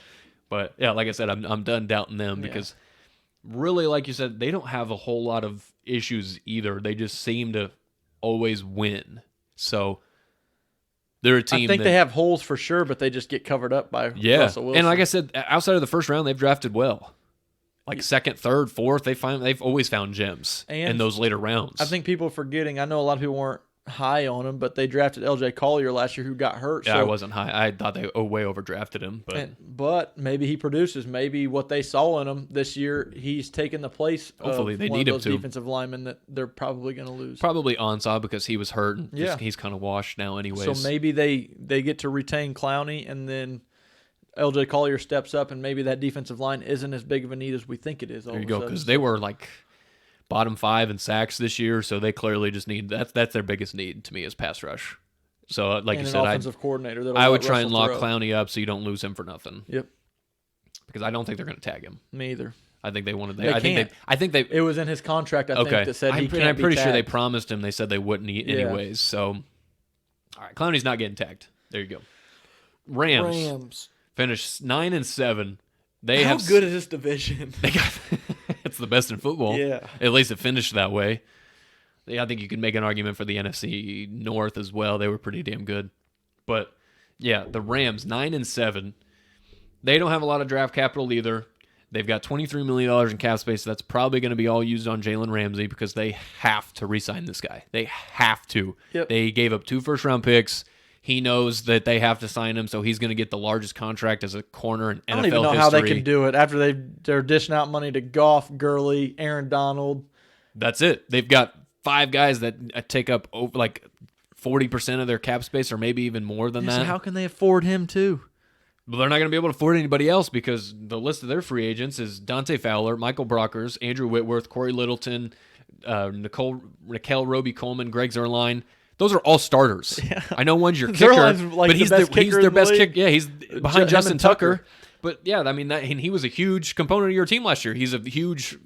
But yeah, like I said, I'm done doubting them because really, like you said, they don't have a whole lot of issues either. They just seem to always win. So they're a team. I think they have holes for sure, but they just get covered up by Russell Wilson. And like I said, outside of the first round, they've drafted well. Like second, third, fourth, they've always found gems in those later rounds. I think people are forgetting. I know a lot of people weren't high on him, but they drafted L.J. Collier last year, who got hurt. Yeah, I wasn't high. I thought they way overdrafted him, but maybe he produces. Maybe what they saw in him this year, he's taken the place. Hopefully, they need of him those to. defensive linemen that they're probably going to lose. Probably Ansah because he was hurt. And he's kind of washed now, anyways. So maybe they get to retain Clowney, and then L.J. Collier steps up, and maybe that defensive line isn't as big of a need as we think it is. There you go, because they were like bottom 5 in sacks this year, so they clearly just need that's their biggest need to me is pass rush. So like you said, offensive coordinator. I would try and lock Clowney up so you don't lose him for nothing. Yep. Because I don't think they're going to tag him. Me either. I think they wanted. I think they. It was in his contract. I think that said he can't. I'm pretty be sure they promised him. They said they wouldn't eat anyways. So, all right, Clowney's not getting tagged. There you go. Rams. Finished 9-7. How good is this division? It's the best in football. Yeah. At least it finished that way. I think you can make an argument for the NFC North as well. They were pretty damn good. But yeah, the Rams 9-7. They don't have a lot of draft capital either. They've got $23 million in cap space. That's probably going to be all used on Jalen Ramsey because they have to re-sign this guy. They have to. Yep. They gave up 2 first-round picks. He knows that they have to sign him, so he's going to get the largest contract as a corner in NFL history. I don't even know how they can do it after they're dishing out money to Goff, Gurley, Aaron Donald. That's it. They've got 5 guys that take up over like 40% of their cap space or maybe even more than that. So how can they afford him too? But they're not going to be able to afford anybody else because the list of their free agents is Dante Fowler, Michael Brockers, Andrew Whitworth, Corey Littleton, Raquel Roby-Coleman, Greg Zuerlein. Those are all starters. Yeah. I know one's your kicker, but he's their best kicker. Yeah, he's behind Justin Tucker. But yeah, I mean, and he was a huge component of your team last year. He's a huge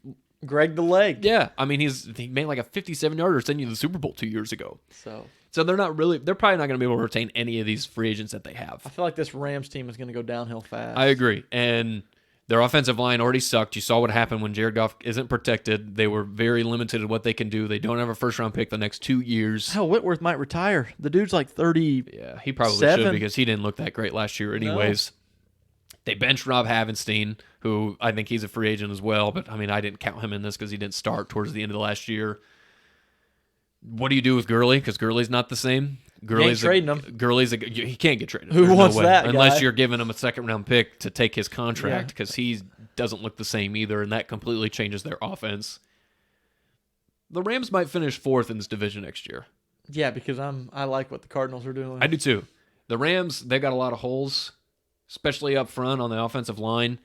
Greg the Leg. Yeah, I mean, he made like a 57-yarder sending you to the Super Bowl 2 years ago. So they're probably not going to be able to retain any of these free agents that they have. I feel like this Rams team is going to go downhill fast. I agree, and their offensive line already sucked. You saw what happened when Jared Goff isn't protected. They were very limited in what they can do. They don't have a first-round pick the next 2 years. Hell, Whitworth might retire. The dude's like 30. Yeah, he probably should because he didn't look that great last year anyways. No. They benched Rob Havenstein, who I think he's a free agent as well. But, I mean, I didn't count him in this because he didn't start towards the end of the last year. What do you do with Gurley? Because Gurley's not the same. Gurley's trading him. He can't get traded. Who wants that unless guy? You're giving him a second-round pick to take his contract because he doesn't look the same either, and that completely changes their offense. The Rams might finish 4th in this division next year. Yeah, because I like what the Cardinals are doing. I do too. The Rams, they got a lot of holes, especially up front on the offensive line.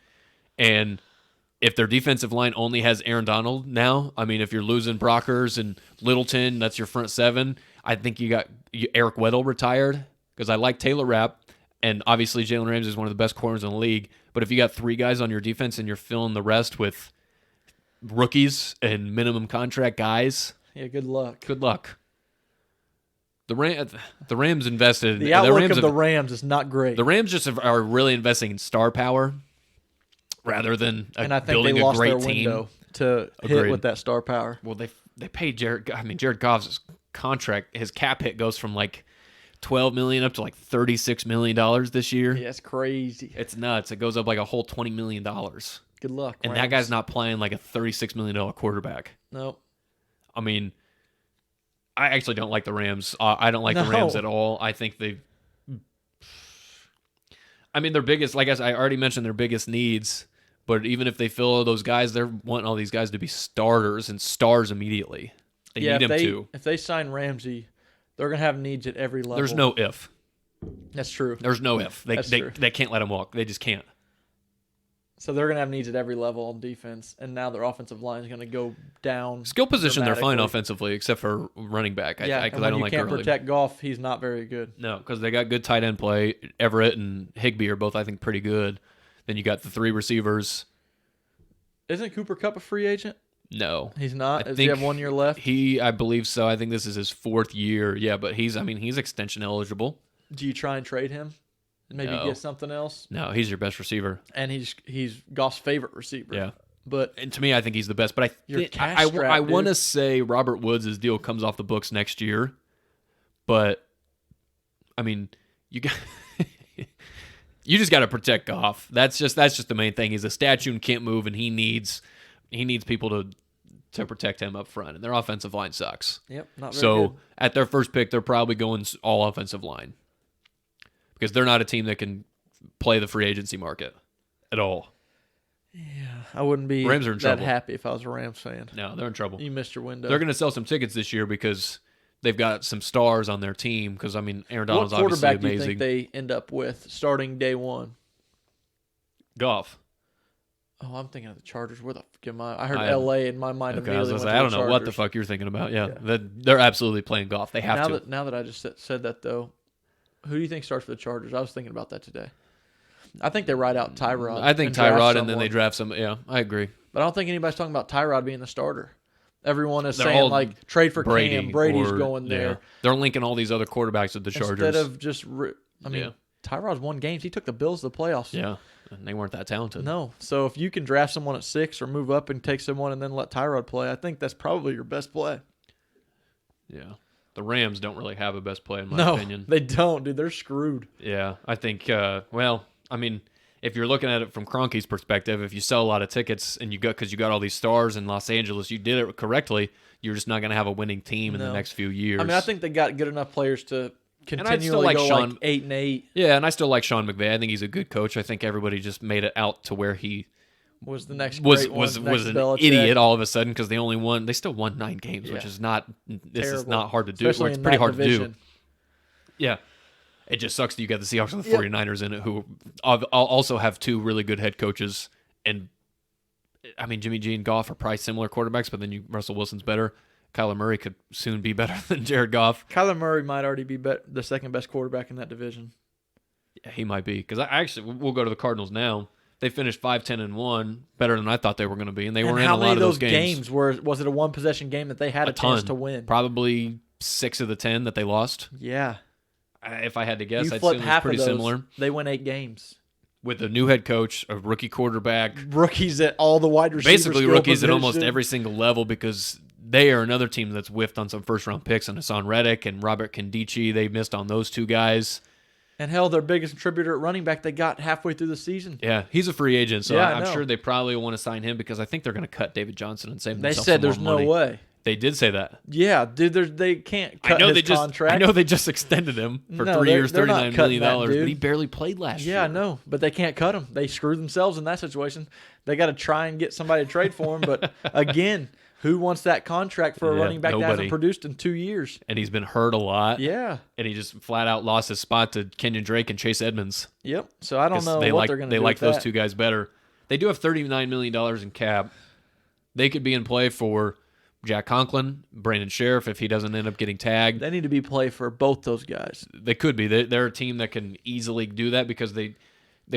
And if their defensive line only has Aaron Donald now, I mean, if you're losing Brockers and Littleton, that's your front 7. I think you got Eric Weddle retired because I like Taylor Rapp. And obviously Jalen Ramsey is one of the best corners in the league. But if you got 3 guys on your defense and you're filling the rest with rookies and minimum contract guys, good luck. Good luck. The Rams invested. The outlook of the Rams is not great. The Rams just are really investing in star power rather than building a great team to hit with that star power. Well, they paid Jared. I mean, Jared Goff's contract, his cap hit goes from like $12 million up to like $36 million this year. Yeah, that's crazy. It's nuts. It goes up like a whole $20 million. Good luck. And Rams. that guy's not playing like a $36 million quarterback. Nope. I mean, I actually don't like the Rams. I don't like the Rams at all. I think their biggest, like I already mentioned, their biggest needs. But even if they fill those guys, they're wanting all these guys to be starters and stars immediately. They need them to. If they sign Ramsey, they're going to have needs at every level. There's no if. That's true. There's no if. They can't let him walk. They just can't. So they're going to have needs at every level on defense, and now their offensive line is going to go down. Skill position, they're fine offensively, except for running back. Because I don't like Gurley. You can't protect Goff, he's not very good. No, because they got good tight end play. Everett and Higbee are both, I think, pretty good. Then you got the 3 receivers. Isn't Cooper Kupp a free agent? No. He's not? Does he have 1 year left? I believe so. I think this is his 4th year. Yeah, but he's extension eligible. Do you try and trade him? Maybe get something else? No, he's your best receiver. And he's Goff's favorite receiver. Yeah. And to me, I think he's the best. But I want to say Robert Woods' deal comes off the books next year. But, I mean, you just got to protect Goff. That's just the main thing. He's a statue and can't move, and he needs people to protect him up front. And their offensive line sucks. Yep, not very good. At their first pick, they're probably going all offensive line. Because they're not a team that can play the free agency market at all. Yeah, I wouldn't be Rams are in trouble. happy if I was a Rams fan. No, they're in trouble. You missed your window. They're going to sell some tickets this year because they've got some stars on their team. Because, I mean, Aaron Donald's obviously amazing. What quarterback do you think they end up with starting day one? Goff. Oh, I'm thinking of the Chargers. Where the fuck am I? I heard L.A. in my mind. Okay, I don't know what the fuck you're thinking about. Yeah. They're absolutely playing Goff. They have to. Now that I just said that, though, who do you think starts for the Chargers? I was thinking about that today. I think they ride out Tyrod. I think Tyrod, and then they draft some. Yeah, I agree. But I don't think anybody's talking about Tyrod being the starter. Everyone is saying, like, trade for Cam. Brady's going there. Yeah. They're linking all these other quarterbacks with the Chargers. Instead of just, Tyrod's won games. He took the Bills to the playoffs. Yeah, and they weren't that talented. No. So if you can draft someone at 6 or move up and take someone and then let Tyrod play, I think that's probably your best play. Yeah. The Rams don't really have a best play, in my opinion. They don't, dude. They're screwed. Yeah, I think, if you're looking at it from Kroenke's perspective, if you sell a lot of tickets and because you got all these stars in Los Angeles, you did it correctly, you're just not going to have a winning team in the next few years. I mean, I think they got good enough players to continually go 8-8. Yeah, and I still like Sean McVay. I think he's a good coach. I think everybody just made it out to where he was the next was great one, an idiot all of a sudden because they still won 9 games, which is not is not hard to do. It's pretty hard to do. Yeah. It just sucks that you got the Seahawks and the 49ers in it, who also have 2 really good head coaches. And, I mean, Jimmy G and Goff are probably similar quarterbacks, but then Russell Wilson's better. Kyler Murray could soon be better than Jared Goff. Kyler Murray might already be the second best quarterback in that division. Yeah, he might be. Because we'll go to the Cardinals now. They finished 5-10-1, better than I thought they were going to be, and they were in a lot of those games. Was it a one-possession game that they had a chance to win? Probably 6 of the 10 that they lost. Yeah. If I had to guess, I'd assume it's pretty similar. They win 8 games. With a new head coach, a rookie quarterback. Rookies at all the wide receivers. Basically rookies at almost every single level because they are another team that's whiffed on some first-round picks, and Hassan Reddick and Robert Kondichi. They missed on those 2 guys. And hell, their biggest contributor at running back they got halfway through the season. Yeah, he's a free agent, so I'm sure they probably want to sign him because I think they're going to cut David Johnson and save themselves some more money. They said there's no way. They did say that. Yeah, dude, they can't cut his contract. I know they just extended him for 3 years, $39 million, but he barely played last year. Yeah, I know, but they can't cut him. They screwed themselves in that situation. They got to try and get somebody to trade for him, but again, who wants that contract for a running back that hasn't produced in 2 years? And he's been hurt a lot. Yeah. And he just flat out lost his spot to Kenyon Drake and Chase Edmonds. Yep. So I don't know what they're going to do. They like those 2 guys better. They do have $39 million in cap. They could be in play for Jack Conklin, Brandon Sheriff, if he doesn't end up getting tagged. They need to be play for both those guys. They could be. They're a team that can easily do that because they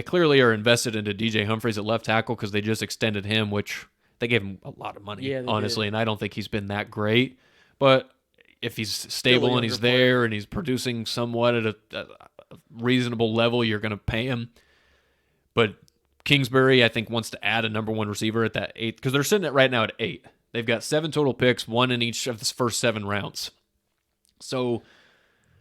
clearly are invested into DJ Humphries at left tackle because they just extended him, which they gave him a lot of money, honestly, and I don't think he's been that great. But if he's stable and he's there and he's producing somewhat at a reasonable level, you're going to pay him. But Kingsbury, I think, wants to add a number 1 receiver at that 8 because they're sitting at right now at 8. They've got 7 total picks, 1 in each of the first 7 rounds. So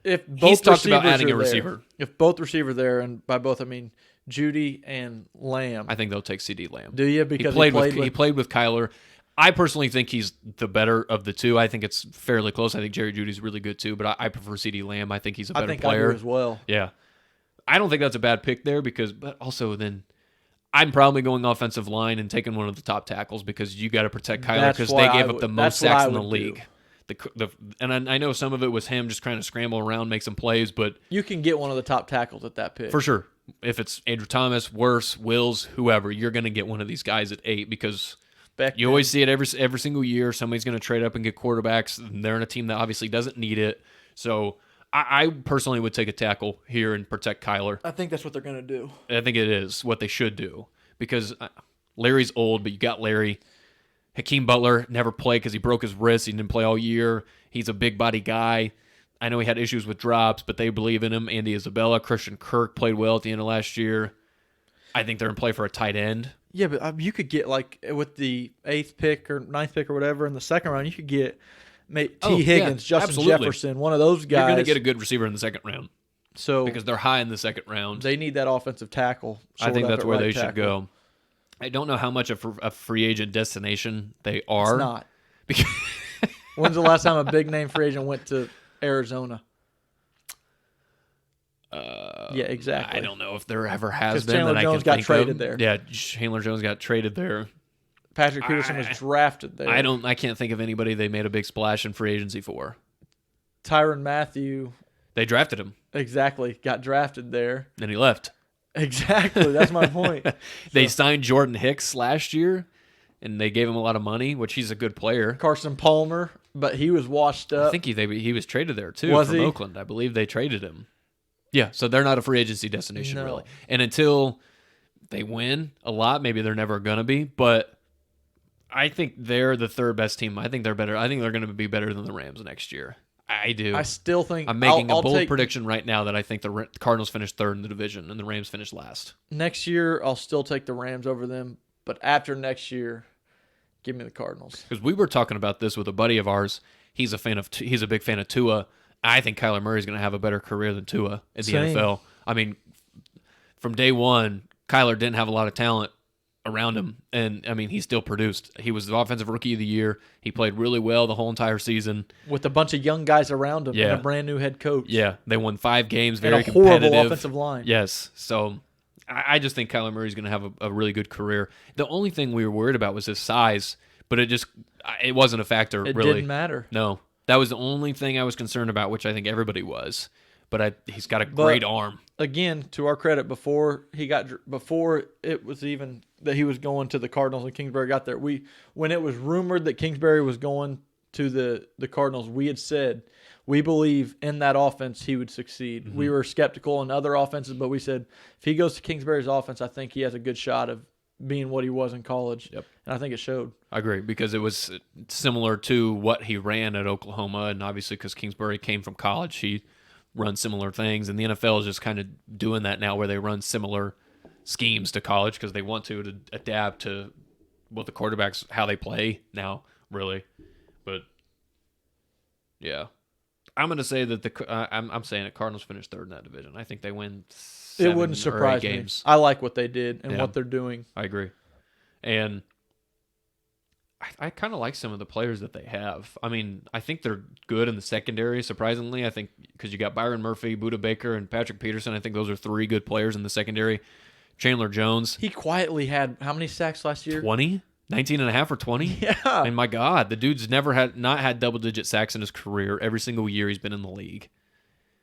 if he's talked about adding a receiver. If both receivers there, and by both I mean Judy and Lamb. I think they'll take CD Lamb. Do you? Because he played with Kyler. I personally think he's the better of the two. I think it's fairly close. I think Jerry Jeudy's really good too, but I prefer CeeDee Lamb. I think he's a better player. I do as well. Yeah. I don't think that's a bad pick there but also then I'm probably going offensive line and taking one of the top tackles because you got to protect Kyler because they gave up the most sacks in the league. And I know some of it was him just trying to scramble around, make some plays, but you can get one of the top tackles at that pick. For sure. If it's Andrew Thomas, Wirfs, Wills, whoever, you're going to get one of these guys at 8 because you always see it every single year. Somebody's going to trade up and get quarterbacks, and they're in a team that obviously doesn't need it. So I personally would take a tackle here and protect Kyler. I think that's what they're going to do. I think it is what they should do because Larry's old, but you got Larry. Hakeem Butler never played because he broke his wrist. He didn't play all year. He's a big body guy. I know he had issues with drops, but they believe in him. Andy Isabella, Christian Kirk played well at the end of last year. I think they're in play for a tight end. Yeah, but you could get with the 8th pick or 9th pick or whatever in the second round, you could get T. Higgins, Justin absolutely. Jefferson, one of those guys. You're going to get a good receiver in the second round. So because they're high in the second round. They need that offensive tackle. I think that's where they should go. I don't know how much of a free agent destination they are. It's not. When's the last time a big name free agent went to Arizona? Yeah, exactly. I don't know if there ever has been. Chandler Jones got traded there. Yeah, Chandler Jones got traded there. Patrick Peterson was drafted there. I can't think of anybody they made a big splash in free agency for. Tyrann Mathieu. They drafted him. Exactly. Got drafted there. Then he left. Exactly. That's my point. They signed Jordan Hicks last year, and they gave him a lot of money, which he's a good player. Carson Palmer, but he was washed up. I think he was traded there, too, from Oakland. I believe they traded him. Yeah, so they're not a free agency destination, really. And until they win a lot, maybe they're never going to be, but I think they're the third best team. I think they're better. I think they're going to be better than the Rams next year. I do. I still think I'm making a bold prediction right now that I think the Cardinals finish third in the division and the Rams finish last. Next year, I'll still take the Rams over them, but after next year, give me the Cardinals. Because we were talking about this with a buddy of ours. He's a big fan of Tua. I think Kyler Murray is going to have a better career than Tua in the NFL. I mean, from day one, Kyler didn't have a lot of talent around him, and I mean, he still produced. He was the offensive rookie of the year. He played really well the whole entire season with a bunch of young guys around him and a brand new head coach. Yeah, they won 5 games, very and a competitive. Horrible offensive line. Yes, so I just think Kyler Murray's going to have a really good career. The only thing we were worried about was his size, but it wasn't a factor. It really didn't matter. No, that was the only thing I was concerned about, which I think everybody was. But he's got a great arm. Again, to our credit, before it was even that he was going to the Cardinals and Kingsbury got there, when it was rumored that Kingsbury was going to the Cardinals, we had said we believe in that offense he would succeed. Mm-hmm. We were skeptical in other offenses, but we said if he goes to Kingsbury's offense, I think he has a good shot of being what he was in college. Yep. And I think it showed. I agree, because it was similar to what he ran at Oklahoma, and obviously because Kingsbury came from college, he run similar things, and the NFL is just kind of doing that now where they run similar schemes to college because they want to adapt to what the quarterbacks, how they play now, really. But yeah, I'm going to say that I'm saying that Cardinals finish third in that division. I think they win 7 it wouldn't surprise or 8 games. Me. I like what they did and what they're doing. I agree. And I kind of like some of the players that they have. I mean, I think they're good in the secondary, surprisingly. I think because you got Byron Murphy, Budda Baker, and Patrick Peterson. I think those are 3 good players in the secondary. Chandler Jones. He quietly had how many sacks last year? 20? 19 and a half or 20? Yeah. I mean, my God, the dude's not had double-digit sacks in his career every single year he's been in the league.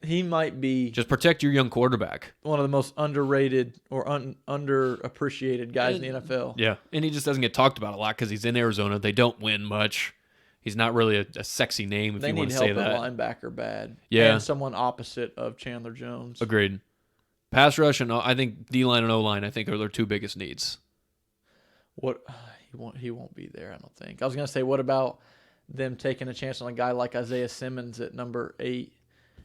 He might be just protect your young quarterback. One of the most underrated or underappreciated guys in the NFL. Yeah, and he just doesn't get talked about a lot because he's in Arizona. They don't win much. He's not really a sexy name if you want to say that. They need help at linebacker bad. Yeah. And someone opposite of Chandler Jones. Agreed. Pass rush and I think D-line and O-line I think are their 2 biggest needs. What he won't be there, I don't think. I was going to say, what about them taking a chance on a guy like Isaiah Simmons at number 8?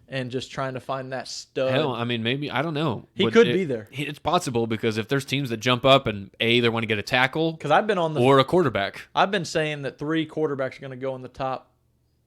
And just trying to find that stud. Hell, I mean, maybe, I don't know. He could be there. It's possible because if there's teams that jump up and they want to get a tackle because I've been on or a quarterback. I've been saying that 3 quarterbacks are going to go in the top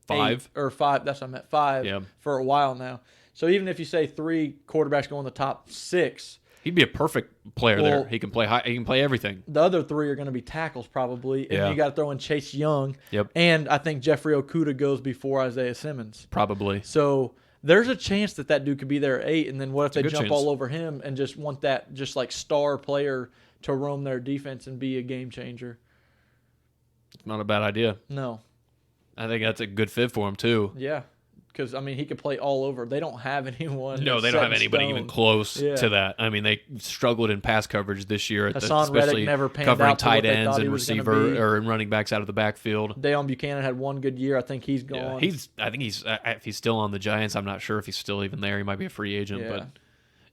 5 or 5. That's what I meant, 5 for a while now. So even if you say 3 quarterbacks go in the top 6, He'd be a perfect player there. He can play high. He can play everything. The other three are going to be tackles probably, and you got to throw in Chase Young. Yep. And I think Jeffrey Okudah goes before Isaiah Simmons. Probably. So there's a chance that dude could be there at 8, and then what if they jump all over him and just want that just like star player to roam their defense and be a game changer? It's not a bad idea. No. I think that's a good fit for him too. Yeah. Because, I mean, he could play all over. They don't have anyone. No, they don't have anybody even close to that. I mean, they struggled in pass coverage this year, especially never covering tight ends and receiver or running backs out of the backfield. Deion Buchanan had one good year. I think he's gone. Yeah, I think if he's still on the Giants, I'm not sure if he's still even there. He might be a free agent, but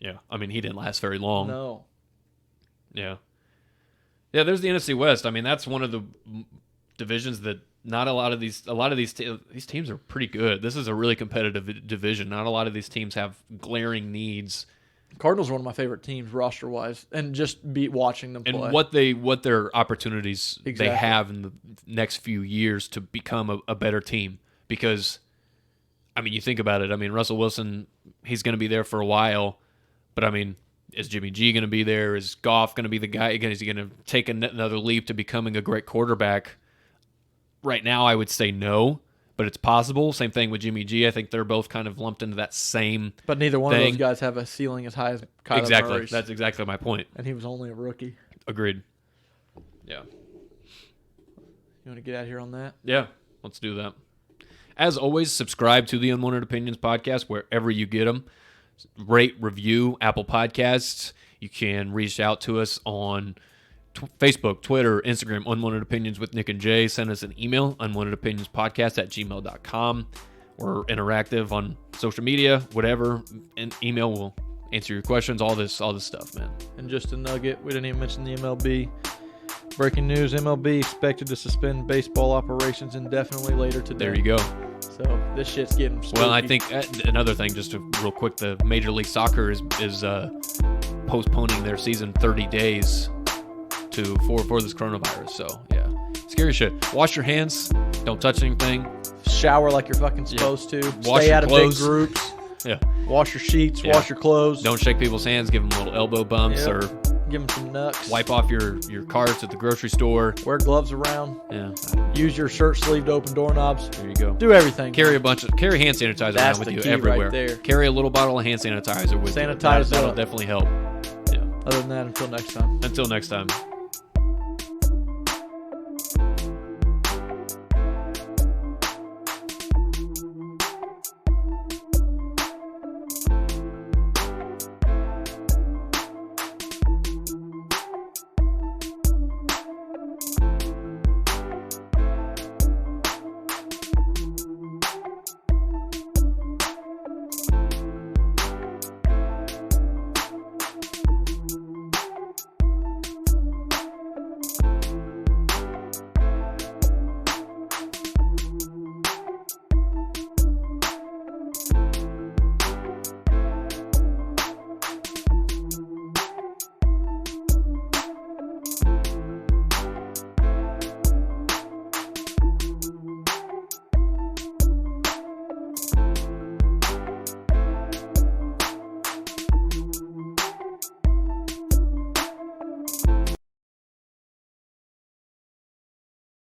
yeah, I mean, he didn't last very long. No. Yeah. Yeah, there's the NFC West. I mean, that's one of the divisions that not a lot of these teams are pretty good. This is a really competitive division. Not a lot of these teams have glaring needs. Cardinals are one of my favorite teams roster wise, and just watching them play. And what their opportunities they have in the next few years to become a better team. Because, I mean, you think about it. I mean, Russell Wilson, he's going to be there for a while, but I mean, is Jimmy G going to be there? Is Goff going to be the guy? Is he going to take another leap to becoming a great quarterback? Right now, I would say no, but it's possible. Same thing with Jimmy G. I think they're both kind of lumped into that same But neither one of those guys have a ceiling as high as Kyler Murray's. That's exactly my point. And he was only a rookie. Agreed. Yeah. You want to get out here on that? Yeah, let's do that. As always, subscribe to the Unwanted Opinions podcast wherever you get them. Rate, review, Apple Podcasts. You can reach out to us on Facebook, Twitter, Instagram, Unwanted Opinions with Nick and Jay. Send us an email, unwantedopinionspodcast@gmail.com. We're interactive on social media, whatever. And email will answer your questions, all this stuff, man. And just a nugget, we didn't even mention the MLB. Breaking news, MLB expected to suspend baseball operations indefinitely later today. There you go. So this shit's getting spooky. Well, I think another thing, just real quick, the Major League Soccer is postponing their season 30 days for this coronavirus. So yeah, scary shit. Wash your hands. Don't touch anything. Shower like you're fucking supposed to. Wash Stay your out of clothes. big groups. Yeah. Wash your sheets. Wash your clothes. Don't shake people's hands. Give them little elbow bumps or give them some nucks. Wipe off your carts at the grocery store. Wear gloves around. Yeah. Use your shirt sleeve to open doorknobs. There you go. Do everything. Carry hand sanitizer around with you everywhere. Right there. Carry a little bottle of hand sanitizer with you. Sanitize That'll definitely help. Yeah. Other than that, until next time. Until next time.